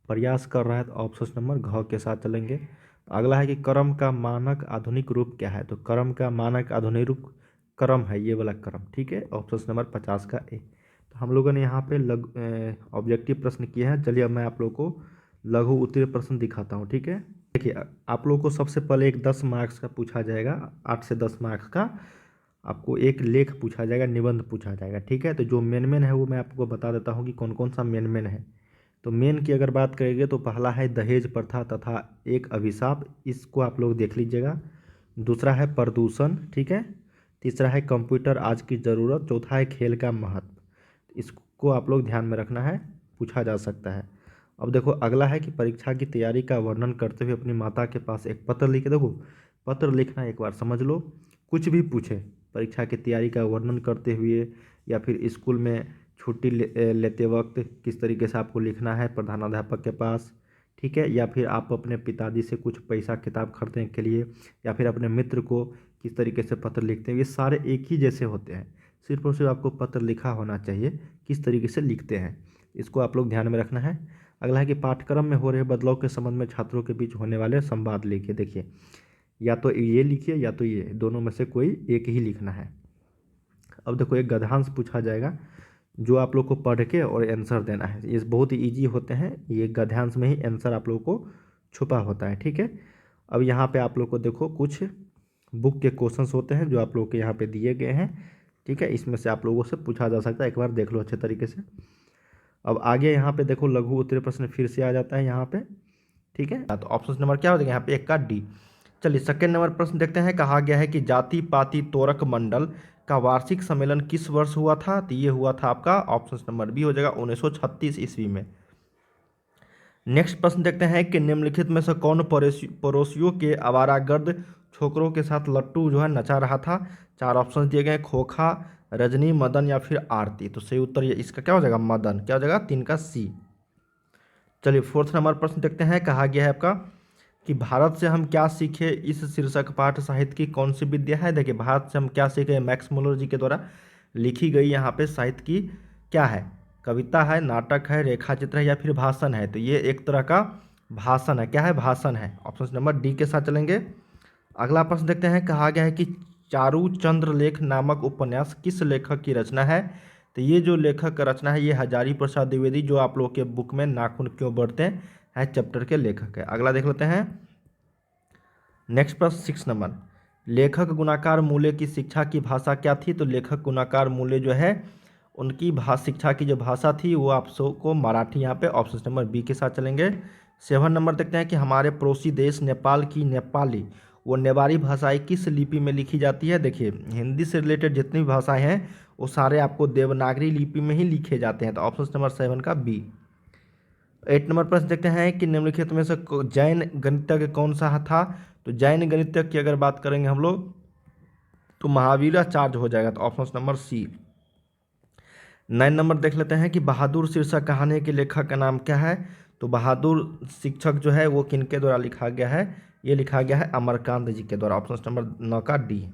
S1: प्रयास कर रहा है, तो ऑप्शन नंबर घ के साथ चलेंगे। अगला है कि कर्म का मानक आधुनिक रूप क्या है? तो कर्म का मानक आधुनिक रूप कर्म है, ये वाला कर्म, ठीक है, ऑप्शन नंबर 50 का ए। तो हम लोगों ने यहाँ पे ऑब्जेक्टिव प्रश्न किए हैं। चलिए अब मैं आप लोग को लघु उत्तरीय प्रश्न दिखाता हूँ, ठीक है। देखिए आप लोग को सबसे पहले एक 10 मार्क्स का पूछा जाएगा, 8 से 10 मार्क्स का आपको एक लेख पूछा जाएगा, निबंध पूछा जाएगा, ठीक है। तो जो मेन है वो मैं आपको बता देता हूँ कि कौन कौन सा मेन है। तो मेन की अगर बात करेंगे तो पहला है दहेज प्रथा तथा एक अभिशाप, इसको आप लोग देख लीजिएगा। दूसरा है प्रदूषण, ठीक है। तीसरा है कंप्यूटर आज की ज़रूरत। चौथा है खेल का महत्व, इसको आप लोग ध्यान में रखना है, पूछा जा सकता है। अब देखो अगला है कि परीक्षा की तैयारी का वर्णन करते हुए अपनी माता के पास एक पत्र लिखे। देखो पत्र लिखना एक बार समझ लो, कुछ भी पूछे परीक्षा की तैयारी का वर्णन करते हुए या फिर स्कूल में छुट्टी लेते वक्त किस तरीके से आपको लिखना है प्रधानाध्यापक के पास, ठीक है, या फिर आप अपने पिताजी से कुछ पैसा किताब खरीदने के लिए या फिर अपने मित्र को किस तरीके से पत्र लिखते हैं, ये सारे एक ही जैसे होते हैं। सिर्फ और सिर्फ आपको पत्र लिखा होना चाहिए, किस तरीके से लिखते हैं इसको आप लोग ध्यान में रखना है। अगला है कि पाठ्यक्रम में हो रहे बदलाव के संबंध में छात्रों के बीच होने वाले संवाद लिखिए। देखिए या तो ये लिखिए या तो ये, दोनों में से कोई एक ही लिखना है। अब देखो एक गद्यांश पूछा जाएगा जो आप लोग को पढ़ के और आंसर देना है, ये बहुत ही ईजी होते हैं, ये गद्यांश में ही आंसर आप लोग को छुपा होता है, ठीक है। अब यहाँ पे आप लोग को देखो कुछ बुक के क्वेश्चंस होते हैं जो आप लोग के यहाँ पे दिए गए हैं, ठीक है, इसमें से आप लोगों से पूछा जा सकता है, एक बार देख लो अच्छे तरीके से। अब आगे यहाँ पे देखो लघु उत्तरीय प्रश्न फिर से आ जाता है यहाँ पे, ठीक है। तो ऑप्शन नंबर क्या हो जाएगा यहाँ पे? एक का डी। चलिए सेकेंड नंबर प्रश्न देखते हैं। कहा गया है कि जाति पाति तोरक मंडल का वार्षिक सम्मेलन किस वर्ष हुआ था? तो ये हुआ था आपका ऑप्शन नंबर बी हो जाएगा 1936 ईस्वी में। नेक्स्ट प्रश्न देखते हैं कि निम्नलिखित में से कौन पड़ोसियों के आवारागर्द छोकरों के साथ लट्टू जो है नचा रहा था? 4 ऑप्शन दिए गए, खोखा, रजनी, मदन या फिर आरती। तो सही उत्तर ये इसका क्या हो जाएगा? मदन, क्या हो जाएगा? 3 का सी। चलिए फोर्थ नंबर प्रश्न देखते हैं। कहा गया है आपका कि भारत से हम क्या सीखे, इस शीर्षक पाठ साहित्य की कौन सी विद्या है? देखिए भारत से हम क्या सीखे, मैक्स मुलर जी के द्वारा लिखी गई यहाँ पे साहित्य की क्या है? कविता है, नाटक है, रेखा चित्र है या फिर भाषण है? तो ये एक तरह का भाषण है, क्या है? भाषण है। ऑप्शन नंबर डी के साथ चलेंगे। अगला प्रश्न देखते हैं। कहा गया है कि चारू चंद्र लेख नामक उपन्यास किस लेखक की रचना है? तो ये जो लेखक का रचना है ये हजारी प्रसाद द्विवेदी, जो आप लोग के बुक में नाखून क्यों बढ़ते हैं चैप्टर के लेखक है। अगला देख लेते हैं। नेक्स्ट प्रश्न 6 नंबर। लेखक गुणाकार मूल्य की शिक्षा की भाषा क्या थी? तो लेखक गुणाकार मूल्य जो है उनकी शिक्षा की जो भाषा थी वो आप सबको मराठी, यहाँ पे ऑप्शन नंबर बी के साथ चलेंगे। 7 नंबर देखते हैं कि हमारे पड़ोसी देश नेपाल की नेपाली वो नेवारी भाषाएं किस लिपि में लिखी जाती है? देखिए, हिंदी से रिलेटेड जितनी भी भाषाएं हैं वो सारे आपको देवनागरी लिपि में ही लिखे जाते हैं, तो ऑप्शन नंबर 7 का बी। 8 नंबर प्रश्न देखते हैं कि निम्नलिखित में से जैन गणितज्ञ कौन सा था? तो जैन गणितज्ञ की अगर बात करेंगे हम लोग तो महावीराचार्य हो जाएगा, तो ऑप्शन नंबर सी। 9 नंबर देख लेते हैं कि बहादुर शीर्षक कहानी के लेखक का नाम क्या है? तो बहादुर शिक्षक जो है वो किनके द्वारा लिखा गया है? ये लिखा गया है अमरकांत जी के द्वारा, ऑप्शन नंबर 9 का डी।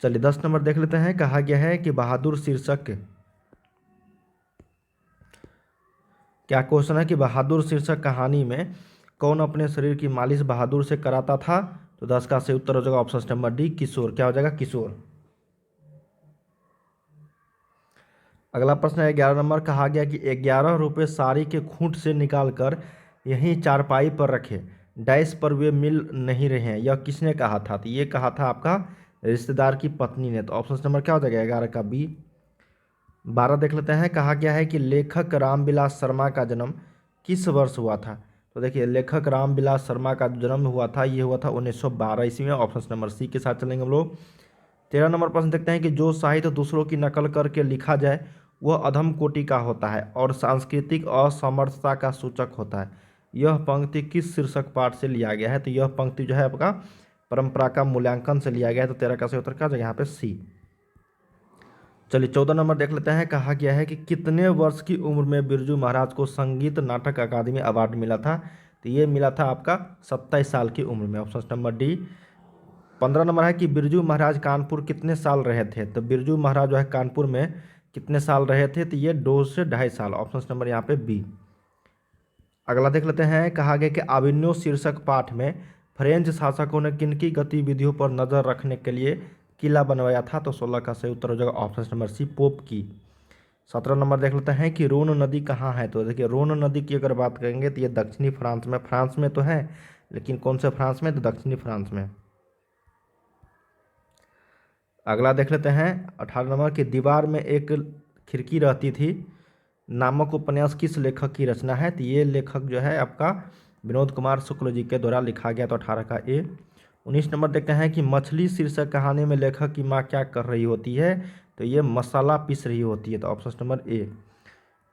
S1: चलिए 10 नंबर देख लेते हैं, कहा गया है कि बहादुर शीर्षक, क्या क्वेश्चन है कि बहादुर शीर्षक कहानी में कौन अपने शरीर की मालिश बहादुर से कराता था? तो 10 का सही उत्तर हो जाएगा ऑप्शन नंबर डी, किशोर। क्या हो जाएगा? किशोर। अगला प्रश्न है 11 नंबर, कहा गया कि 11 रुपये साड़ी के खूंट से निकालकर यहीं चारपाई पर रखे, डैश पर वे मिल नहीं रहे हैं, यह किसने कहा था? तो ये कहा था आपका रिश्तेदार की पत्नी ने, तो ऑप्शन नंबर क्या हो जाएगा? 11 का बी। 12 देख लेते हैं, कहा गया है कि लेखक रामविलास शर्मा का जन्म किस वर्ष हुआ था? तो देखिए, लेखक रामविलास शर्मा का जन्म हुआ था, ये हुआ था 1912 ईस्वी में, ऑप्शन नंबर सी के साथ चलेंगे हम लोग। 13 नंबर प्रश्न देखते हैं कि जो साहित्य दूसरों की नकल करके लिखा जाए वह अधम कोटि का होता है और सांस्कृतिक असमर्थता का सूचक होता है, यह पंक्ति किस शीर्षक पाठ से लिया गया है? तो यह पंक्ति जो है आपका परंपरा का मूल्यांकन से लिया गया है, तो 13 का सही उत्तर क्या हो जाएगा यहाँ पे? सी। चलिए 14 नंबर देख लेते हैं, कहा गया है कि कितने वर्ष की उम्र में बिरजू महाराज को संगीत नाटक अकादमी अवार्ड मिला था? तो ये मिला था आपका 27 साल की उम्र में, ऑप्शन नंबर डी। 15 नंबर है कि बिरजू महाराज कानपुर कितने साल रहे थे? तो बिरजू महाराज जो है कानपुर में कितने साल रहे थे? तो ये 2 से 2.5 साल, ऑप्शन नंबर यहाँ पे बी। अगला देख लेते हैं, कहा गया कि आविन्यो शीर्षक पाठ में फ्रेंच शासकों ने किनकी गतिविधियों पर नजर रखने के लिए किला बनवाया था? तो 16 का सही उत्तर हो जाएगा ऑप्शन नंबर सी, पोप की। 17 नंबर देख लेते हैं कि रोन नदी कहाँ है? तो देखिए, रोन नदी की अगर बात करेंगे तो ये दक्षिणी फ्रांस में तो है, लेकिन कौन से फ्रांस में? तो दक्षिणी फ्रांस में। अगला देख लेते हैं 18 नंबर की दीवार में एक खिड़की रहती थी नामक उपन्यास किस लेखक की रचना है? तो ये लेखक जो है आपका विनोद कुमार शुक्ल जी के द्वारा लिखा गया, तो 18 का ए। 19 नंबर देखते हैं कि मछली शीर्षक कहानी में लेखक की माँ क्या कर रही होती है? तो ये मसाला पीस रही होती है, तो ऑप्शन नंबर ए।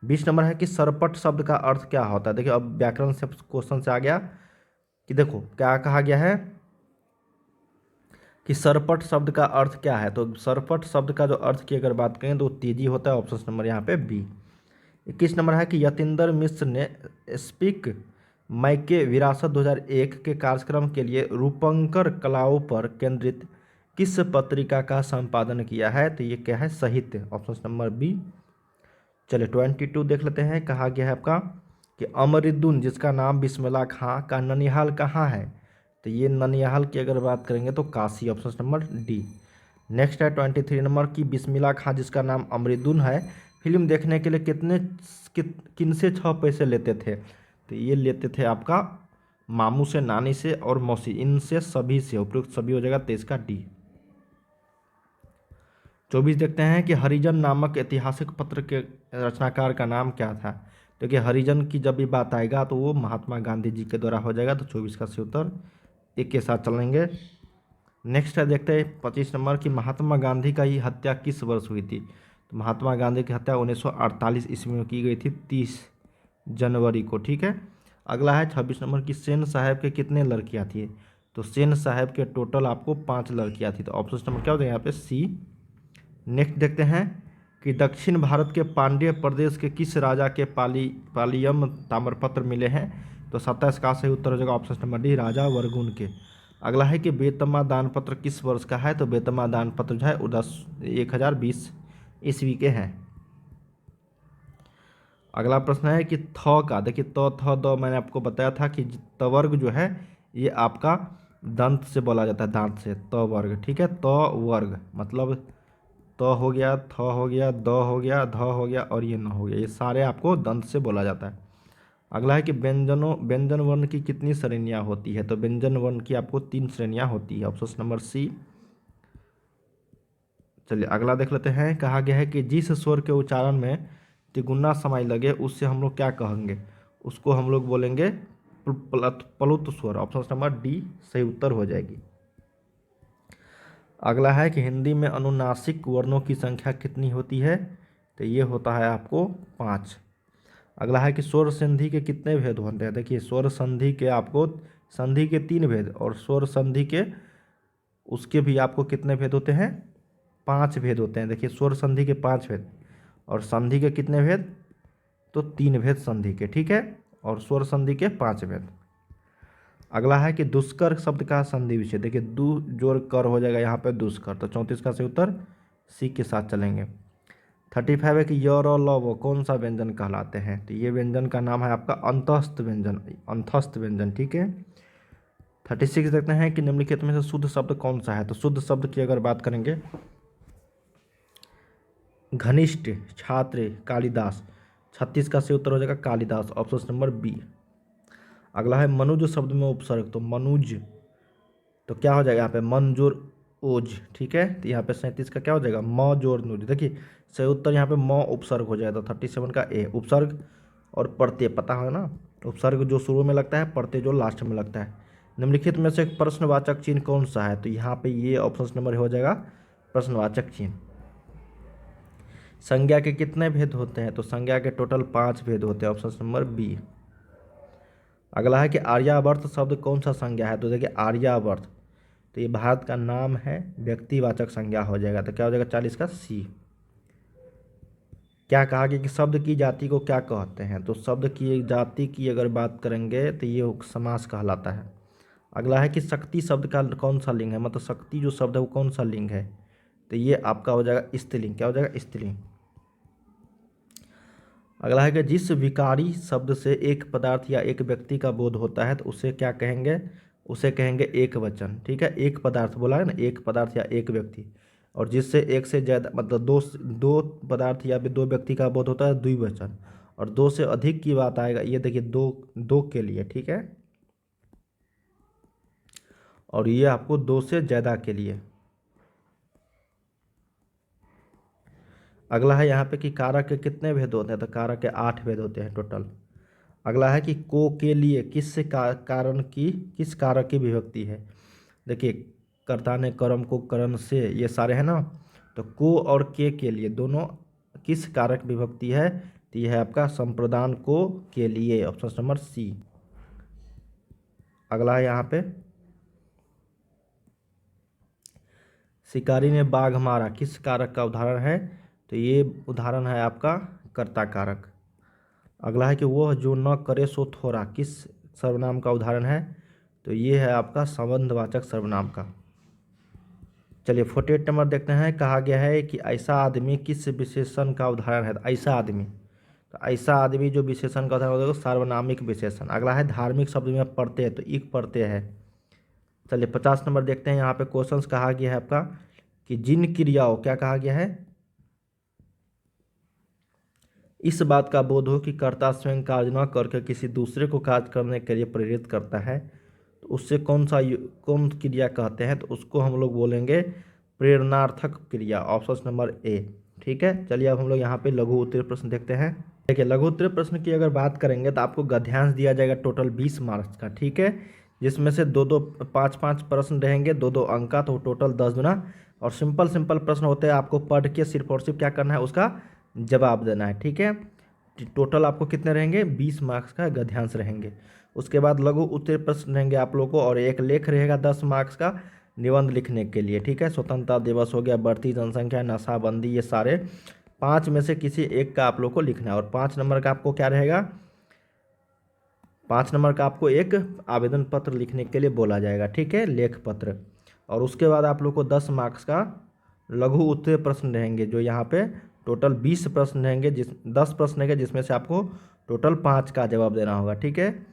S1: 20 नंबर है कि सरपट शब्द का अर्थ क्या होता है? देखिए, अब व्याकरण से क्वेश्चन से आ गया कि देखो क्या कहा गया है कि सरपट शब्द का अर्थ क्या है? तो सरपट शब्द का जो अर्थ की अगर बात करें तो तेजी होता है, ऑप्शन नंबर यहाँ पे बी। 21 नंबर है कि यतीन्द्र मिश्र ने स्पीक माइके विरासत 2001 के कार्यक्रम के लिए रूपंकर कलाओं पर केंद्रित किस पत्रिका का संपादन किया है? तो ये क्या है? साहित्य, ऑप्शन नंबर बी। चलिए 22 देख लेते हैं, कहा गया है आपका कि अमरुद्दीन जिसका नाम बिस्मिल्लाह खां का ननिहाल कहाँ है? तो ये ननिहाल की अगर बात करेंगे तो Kashi, option number D. Next है 23 नंबर की बिस्मिल्लाह खां जिसका नाम अमरुद्दीन है, फिल्म देखने के लिए किन से 6 पैसे लेते थे? तो ये लेते थे आपका मामू से, नानी से और मौसी, इनसे सभी से, उपयुक्त सभी हो जाएगा 23 का डी। 24 देखते हैं कि हरिजन नामक ऐतिहासिक पत्र के रचनाकार का नाम क्या था? तो कि हरिजन की जब भी बात आएगा तो वो महात्मा गांधी जी के द्वारा हो जाएगा, तो 24 का सही उत्तर एक के साथ चलेंगे। नेक्स्ट है देखते हैं 25 नंबर की महात्मा गांधी का ही हत्या किस वर्ष हुई थी? तो महात्मा गांधी की हत्या 1948 ईस्वी में की गई थी, 30 जनवरी को, ठीक है। अगला है 26 नंबर की सेन साहब के कितने लड़कियां थी? तो सेन साहब के टोटल आपको 5 लड़कियां थी, तो ऑप्शन नंबर क्या हो जाएगा यहाँ पे? सी। नेक्स्ट देखते हैं कि दक्षिण भारत के पांड्य प्रदेश के किस राजा के पालियम ताम्रपत्र मिले हैं? तो 27 का सही उत्तर हो जाएगा ऑप्शन नंबर डी, राजा वर्गुन के। अगला है कि बेतमा दान पत्र किस वर्ष का है? तो बेतमा दान पत्र जो है 1020 ईस्वी के हैं। अगला प्रश्न है कि थ का, देखिए थ द मैंने आपको बताया था कि तवर्ग जो है ये आपका दंत से बोला जाता है, दांत से, तवर्ग, ठीक है। त वर्ग मतलब त हो गया, थ हो गया, द हो गया, ध हो गया और ये न हो गया, ये सारे आपको दंत से बोला जाता है। अगला है कि व्यंजन वर्ण की कितनी श्रेणियां होती है? तो व्यंजन वर्ण की आपको 3 श्रेणियां होती है, ऑप्शन नंबर सी। चलिए अगला देख लेते हैं। कहा गया है कि जिस स्वर के उच्चारण में तिगुना समय लगे उससे हम लोग क्या कहेंगे? उसको हम लोग बोलेंगे प्लुत स्वर, ऑप्शन नंबर डी सही उत्तर हो जाएगी। अगला है कि हिंदी में अनुनासिक वर्णों की संख्या कितनी होती है? तो ये होता है आपको 5। अगला है कि स्वर संधि के कितने भेद होते हैं? देखिए स्वर संधि के आपको संधि के 3 भेद और स्वर संधि के उसके भी आपको कितने भेद होते हैं? 5 भेद होते हैं। देखिए स्वर संधि के 5 भेद और संधि के कितने भेद? तो 3 भेद संधि के, ठीक है, और स्वर संधि के 5 भेद। अगला है कि दुष्कर शब्द का संधि विच्छेद। देखिए दु जोड़ कर हो जाएगा यहाँ पे दुष्कर, तो 34 का सही उत्तर सी के साथ चलेंगे। 35 है कि य र ल व कौन सा व्यंजन कहलाते हैं? तो ये व्यंजन का नाम है आपका अंतस्थ व्यंजन, अंतस्थ व्यंजन, ठीक है। 36 देखते हैं कि निम्नलिखित में से शुद्ध शब्द कौन सा है? तो शुद्ध शब्द की अगर बात करेंगे, घनिष्ठ, छात्र, कालिदास। 36 का सही उत्तर हो जाएगा कालिदास, ऑप्शन नंबर बी। अगला है मनुज शब्द में उपसर्ग। तो मनुज तो क्या हो जाएगा यहाँ पे? मन जोर ओज, ठीक है। तो यहाँ पे 37 का क्या हो जाएगा? म जोर नुज। देखिए सही उत्तर यहाँ पे म उपसर्ग हो जाएगा। तो 37 का ए। उपसर्ग और प्रत्यय पता है ना, उपसर्ग जो शुरू में लगता है, प्रत्यय जो लास्ट में लगता है। निम्नलिखित में से प्रश्नवाचक चिन्ह कौन सा है? तो यहाँ पे ये ऑप्शन नंबर हो जाएगा प्रश्नवाचक चिन्ह। संज्ञा के कितने भेद होते हैं? तो संज्ञा के टोटल 5 भेद होते हैं, ऑप्शन नंबर बी। अगला है कि आर्यावर्त शब्द कौन सा संज्ञा है? तो देखिए आर्यावर्त तो ये भारत का नाम है, व्यक्तिवाचक संज्ञा हो जाएगा। तो क्या हो जाएगा 40 का सी। क्या कहा गया कि शब्द की जाति को क्या कहते हैं? तो शब्द की जाति की अगर बात करेंगे तो ये समास कहलाता है। अगला है कि शक्ति शब्द का कौन सा लिंग है? मतलब शक्ति जो शब्द है वो कौन सा लिंग है? तो ये आपका हो जाएगा स्त्रीलिंग। क्या हो जाएगा? स्त्रीलिंग। अगला है कि जिस विकारी शब्द से एक पदार्थ या एक व्यक्ति का बोध होता है तो उसे क्या कहेंगे? उसे कहेंगे एक वचन, ठीक है। एक पदार्थ बोला है ना, एक पदार्थ या एक व्यक्ति। और जिससे एक से ज़्यादा मतलब दो पदार्थ या दो व्यक्ति का बोध होता है द्विवचन। और 2 से अधिक की बात आएगा, ये देखिए दो के लिए, ठीक है। और ये आपको 2 से ज़्यादा के लिए। अगला है यहाँ पे कि कारक के कितने भेद होते हैं? तो कारक के 8 भेद होते हैं टोटल। अगला है कि को के लिए किस कारण की किस कारक की विभक्ति है? देखिए कर्ता ने कर्म को करण से, ये सारे हैं ना, तो को और के लिए दोनों किस कारक विभक्ति है? तो यह है आपका संप्रदान को के लिए, ऑप्शन नंबर सी। अगला है यहाँ पे शिकारी ने बाघ मारा, किस कारक का उदाहरण है? तो ये उदाहरण है आपका कर्ता कारक। अगला है कि वह जो न करे सो थोड़ा, किस सर्वनाम का उदाहरण है? तो ये है आपका संबंधवाचक सर्वनाम का। चलिए 48 नंबर देखते हैं। कहा गया है कि ऐसा आदमी किस विशेषण का उदाहरण है? तो ऐसा आदमी, तो ऐसा आदमी जो विशेषण का उदाहरण होगा सार्वनामिक विशेषण। अगला है धार्मिक शब्द में प्रत्यय, तो इक प्रत्यय है। चलिए 50 नंबर देखते हैं। यहाँ पे क्वेश्चंस कहा गया है आपका कि जिन क्रियाओं, क्या कहा गया है? इस बात का बोध हो कि कर्ता स्वयं कार्य न करके किसी दूसरे को कार्य करने के लिए प्रेरित करता है, तो उससे कौन क्रिया कहते हैं? तो उसको हम लोग बोलेंगे प्रेरणार्थक क्रिया, ऑप्शन नंबर ए, ठीक है। चलिए अब हम लोग यहाँ पे लघु उत्तरीय प्रश्न देखते हैं। देखिए लघु उत्तरीय प्रश्न की अगर बात करेंगे तो आपको गद्यांश दिया जाएगा टोटल 20 मार्क्स का, ठीक है, जिसमें से 5-5 प्रश्न रहेंगे, 2-2 अंक का, तो टोटल 10 गुना। और सिंपल प्रश्न होते हैं, आपको पढ़ के सिर्फ और सिर्फ क्या करना है? उसका जवाब देना है, ठीक है। टोटल आपको कितने रहेंगे? 20 मार्क्स का गद्यांश रहेंगे। उसके बाद लघु उत्तरीय प्रश्न रहेंगे आप लोगों को, और एक लेख रहेगा 10 मार्क्स का निबंध लिखने के लिए, ठीक है। स्वतंत्रता दिवस हो गया, बढ़ती जनसंख्या, नशाबंदी, ये सारे 5 में से किसी एक का आप लोग को लिखना है। और 5 नंबर का आपको क्या रहेगा? 5 नंबर का आपको एक आवेदन पत्र लिखने के लिए बोला जाएगा, ठीक है, लेख पत्र। और उसके बाद आप लोग को 10 मार्क्स का लघु उत्तरीय प्रश्न रहेंगे, जो यहाँ पे टोटल 20 प्रश्न रहेंगे, 10 प्रश्न रहेंगे, जिसमें से आपको टोटल 5 का जवाब देना होगा, ठीक है।